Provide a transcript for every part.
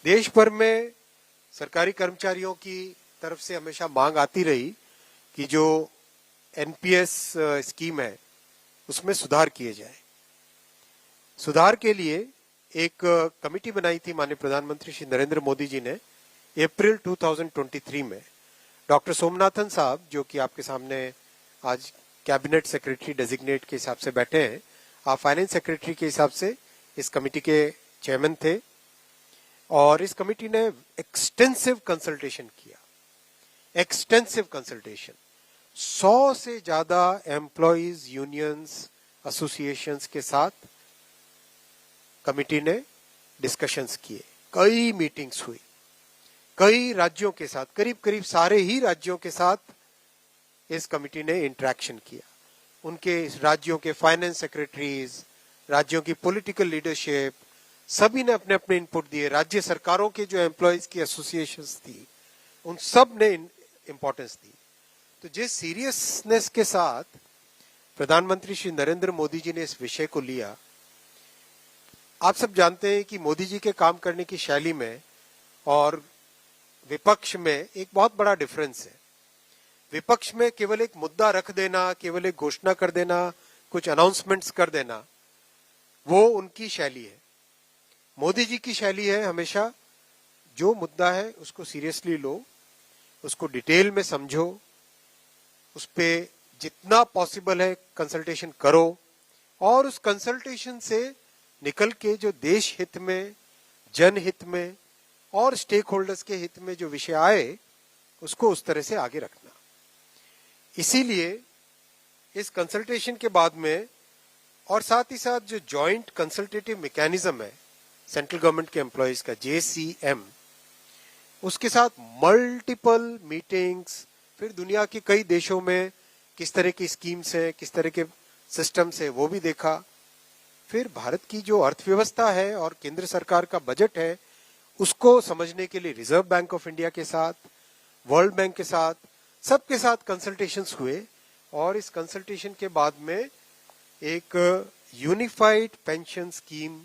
देश भर में सरकारी कर्मचारियों की तरफ से हमेशा मांग आती रही कि जो एनपीएस स्कीम है उसमें सुधार किए जाए। सुधार के लिए एक कमेटी बनाई थी माननीय प्रधानमंत्री श्री नरेंद्र मोदी जी ने अप्रैल 2023 में। डॉक्टर सोमनाथन साहब, जो कि आपके सामने आज कैबिनेट सेक्रेटरी डेजिग्नेट के हिसाब से बैठे हैं, आप फाइनेंस सेक्रेटरी के हिसाब से इस कमेटी के चेयरमैन थे, और इस कमेटी ने एक्सटेंसिव कंसल्टेशन किया। एक्सटेंसिव कंसल्टेशन 100 से ज्यादा एम्प्लॉयज यूनियंस एसोसिएशंस के साथ कमेटी ने डिस्कशंस किए। कई मीटिंग्स हुई, कई राज्यों के साथ, करीब करीब सारे ही राज्यों के साथ इस कमेटी ने इंटरेक्शन किया। उनके राज्यों के फाइनेंस सेक्रेटरीज, राज्यों की पॉलिटिकल लीडरशिप, सभी ने अपने अपने इनपुट दिए। राज्य सरकारों के जो एम्प्लॉयज की एसोसिएशंस थी, उन सब ने इंपॉर्टेंस दी। तो जिस सीरियसनेस के साथ प्रधानमंत्री श्री नरेंद्र मोदी जी ने इस विषय को लिया, आप सब जानते हैं कि मोदी जी के काम करने की शैली में और विपक्ष में एक बहुत बड़ा डिफरेंस है। विपक्ष में केवल एक मुद्दा रख देना, केवल एक घोषणा कर देना, कुछ अनाउंसमेंट्स कर देना, वो उनकी शैली है। मोदी जी की शैली है हमेशा जो मुद्दा है उसको सीरियसली लो, उसको डिटेल में समझो, उस पे जितना पॉसिबल है कंसल्टेशन करो, और उस कंसल्टेशन से निकल के जो देश हित में, जनहित में और स्टेक होल्डर्स के हित में जो विषय आए, उसको उस तरह से आगे रखना। इसीलिए इस कंसल्टेशन के बाद में, और साथ ही साथ जो जॉइंट कंसल्टेटिव मैकेनिज्म है सेंट्रल गवर्नमेंट के एम्प्लॉयज का, JCM, उसके साथ मल्टीपल मीटिंग्स, फिर दुनिया के कई देशों में किस तरह की स्कीम्स हैं, किस तरह के सिस्टम्स है, वो भी देखा। फिर भारत की जो अर्थव्यवस्था है और केंद्र सरकार का बजट है, उसको समझने के लिए रिजर्व बैंक ऑफ इंडिया के साथ, वर्ल्ड बैंक के साथ, सबके साथ कंसल्टेशंस हुए। और इस कंसल्टेशन के बाद में एक यूनिफाइड पेंशन स्कीम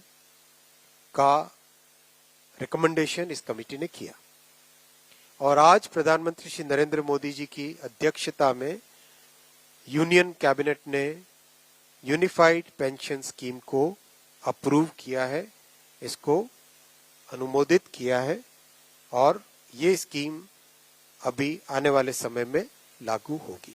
का रिकमेंडेशन इस कमेटी ने किया, और आज प्रधानमंत्री श्री नरेंद्र मोदी जी की अध्यक्षता में यूनियन कैबिनेट ने यूनिफाइड पेंशन स्कीम को अप्रूव किया है, इसको अनुमोदित किया है, और ये स्कीम अभी आने वाले समय में लागू होगी।